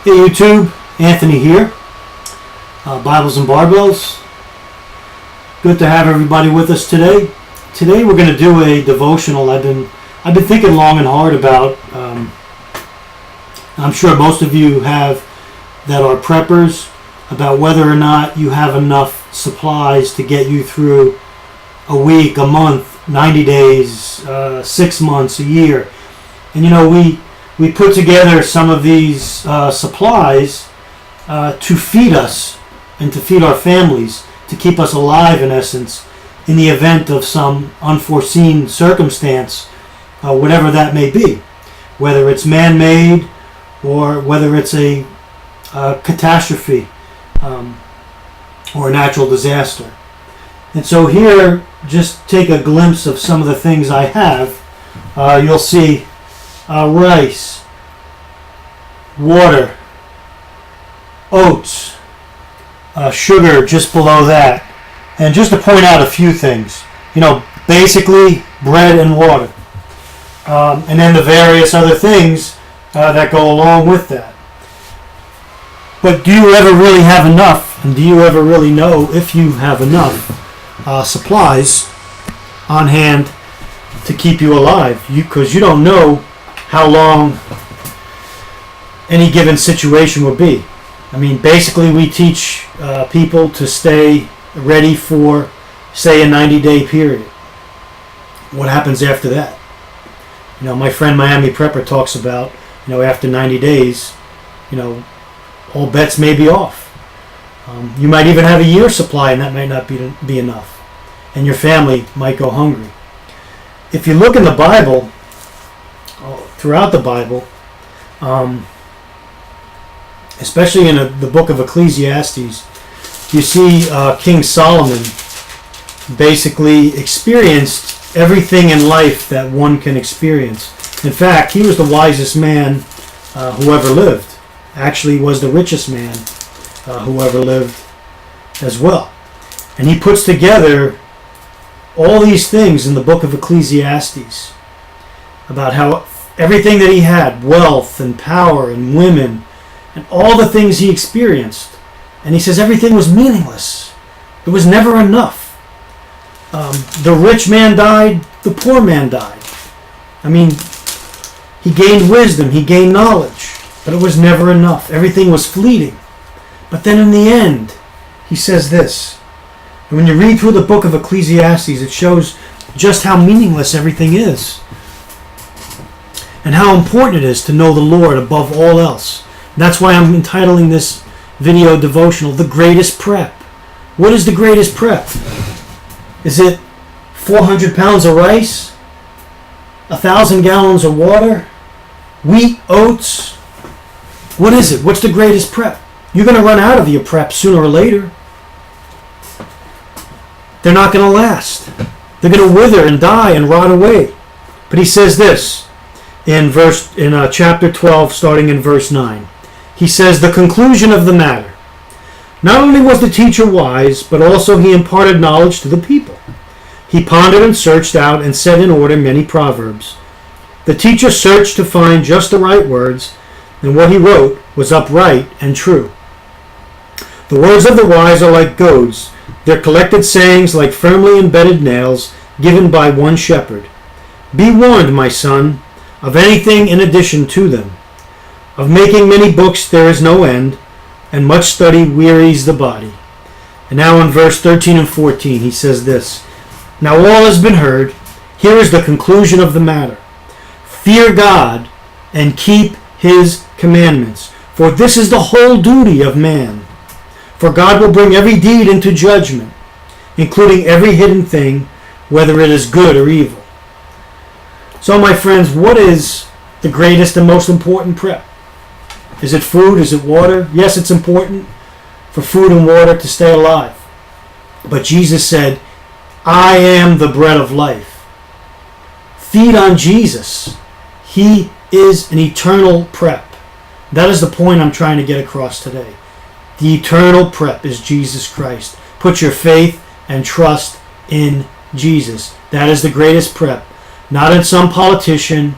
Hey YouTube, Anthony here, Bibles and Barbells. Good to have everybody with us today. Today we're going to do a devotional I've been thinking long and hard about. I'm sure most of you have that are preppers, about whether or not you have enough supplies to get you through a week, a month, 90 days, 6 months, a year. And you know, we put together some of these supplies to feed us and to feed our families, to keep us alive in essence, in the event of some unforeseen circumstance, whatever that may be, whether it's man-made or whether it's a catastrophe or a natural disaster. And so here, just take a glimpse of some of the things I have. You'll see rice, water, oats, sugar just below that. And just to point out a few things, you know, basically bread and water. And then the various other things that go along with that. But do you ever really have enough? And do you ever really know if you have enough supplies on hand to keep you alive? Because you don't know how long any given situation will be. I mean, basically we teach people to stay ready for, say, a 90-day period. What happens after that? You know, my friend Miami Prepper talks about, you know, after 90 days, you know, all bets may be off. You might even have a year's supply, and that might not be enough. And your family might go hungry. If you look in the Bible, throughout the Bible, especially in the Book of Ecclesiastes, you see King Solomon basically experienced everything in life that one can experience. In fact, he was the wisest man who ever lived. Actually, was the richest man who ever lived as well. And he puts together all these things in the Book of Ecclesiastes about how everything that he had, wealth and power and women, and all the things he experienced. And he says everything was meaningless. It was never enough. The rich man died, the poor man died. I mean, he gained wisdom, he gained knowledge, but it was never enough. Everything was fleeting. But then in the end, he says this. And when you read through the Book of Ecclesiastes, it shows just how meaningless everything is. And how important it is to know the Lord above all else. And that's why I'm entitling this video devotional, The Greatest Prep. What is the greatest prep? Is it 400 pounds of rice? 1,000 gallons of water? Wheat, oats? What is it? What's the greatest prep? You're going to run out of your prep sooner or later. They're not going to last. They're going to wither and die and rot away. But he says this in chapter 12, starting in verse 9. He says, the conclusion of the matter. Not only was the teacher wise, but also he imparted knowledge to the people. He pondered and searched out and set in order many proverbs. The teacher searched to find just the right words, and what he wrote was upright and true. The words of the wise are like goads, their collected sayings like firmly embedded nails given by one shepherd. Be warned, my son, of anything in addition to them. Of making many books there is no end, and much study wearies the body. And now in verse 13 and 14 he says this. Now all has been heard. Here is the conclusion of the matter. Fear God and keep his commandments, for this is the whole duty of man. For God will bring every deed into judgment, including every hidden thing, whether it is good or evil. So my friends, what is the greatest and most important prep? Is it food? Is it water? Yes, it's important for food and water to stay alive. But Jesus said, I am the bread of life. Feed on Jesus. He is an eternal prep. That is the point I'm trying to get across today. The eternal prep is Jesus Christ. Put your faith and trust in Jesus. That is the greatest prep. Not in some politician,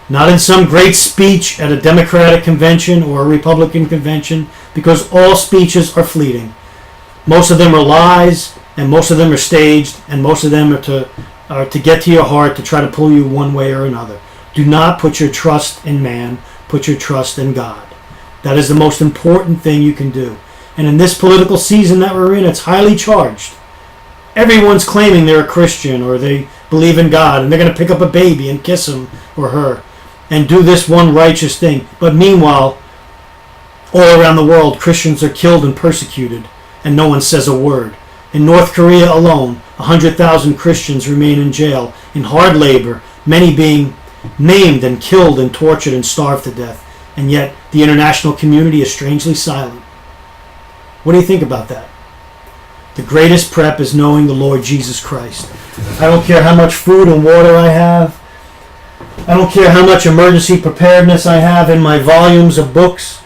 Not in some great speech at a Democratic convention or a Republican convention, because all speeches are fleeting. Most of them are lies, and most of them are staged, and most of them are to get to your heart, to try to pull you one way or another. Do not put your trust in man. Put your trust in God. That is the most important thing you can do. And in this political season that we're in, it's highly charged. Everyone's claiming they're a Christian or they believe in God, and they're going to pick up a baby and kiss him or her and do this one righteous thing. But meanwhile, all around the world, Christians are killed and persecuted, and no one says a word. In North Korea alone, 100,000 Christians remain in jail in hard labor, many being maimed and killed and tortured and starved to death. And yet the international community is strangely silent. What do you think about that? The greatest prep is knowing the Lord Jesus Christ. I don't care how much food and water I have. I don't care how much emergency preparedness I have in my volumes of books.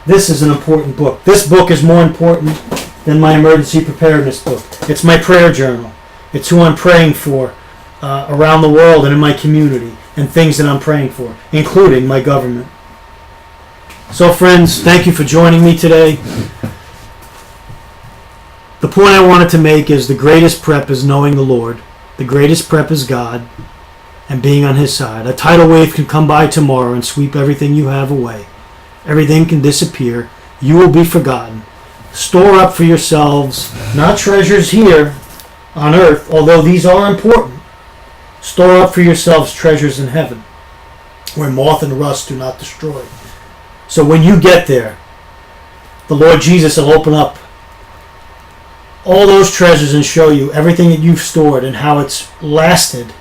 This is an important book. This book is more important than my emergency preparedness book. It's my prayer journal. It's who I'm praying for around the world and in my community, and things that I'm praying for, including my government. So friends, thank you for joining me today. The point I wanted to make is the greatest prep is knowing the Lord. The greatest prep is God and being on His side. A tidal wave can come by tomorrow and sweep everything you have away. Everything can disappear. You will be forgotten. Store up for yourselves, not treasures here on earth, although these are important. Store up for yourselves treasures in heaven, where moth and rust do not destroy. So when you get there, the Lord Jesus will open up all those treasures and show you everything that you've stored and how it's lasted.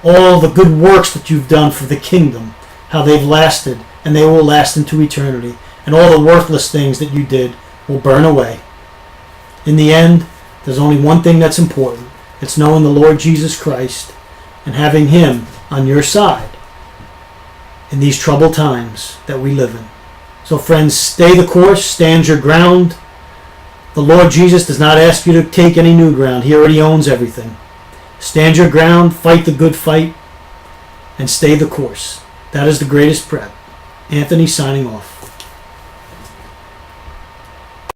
All the good works that you've done for the kingdom, how they've lasted, and they will last into eternity. And all the worthless things that you did will burn away. In the end, there's only one thing that's important. It's knowing the Lord Jesus Christ and having Him on your side in these troubled times that we live in. So friends, stay the course, stand your ground. The Lord Jesus does not ask you to take any new ground. He already owns everything. Stand your ground, fight the good fight, and stay the course. That is the greatest prep. Anthony signing off.